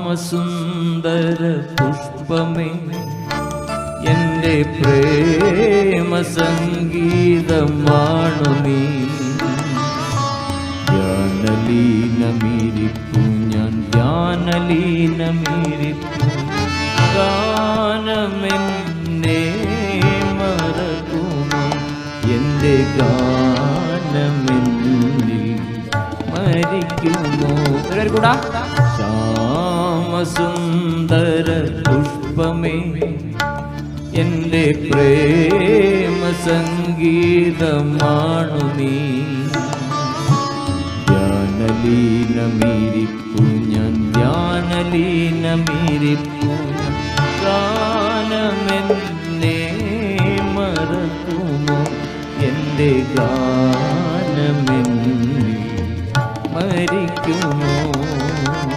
ശ്യാമസുന്ദര പുഷ്പമേ എൻ്റെ പ്രേമ സംഗീതമാണു നീ. ധ്യാനലീനമീരിപ്പു ഞാൻ ധ്യാനലീനമീരിപ്പു, ഗാനമെന്നെ മറക്കുമോ എൻ്റെ ഗാനമെന്നിൽ മരിക്കുമോ? എല്ലാവരും കൂടാ. ശ്യാമസുന്ദര പുഷ്പമേ എൻ്റെ പ്രേമ സംഗീതമാണു നീ. ധ്യാനലീനമീരിപ്പു ഞാൻ ധ്യാനലീനമീരിപ്പു, ഗാനമെന്നെ മറക്കുമോ എൻ്റെ ഗാനം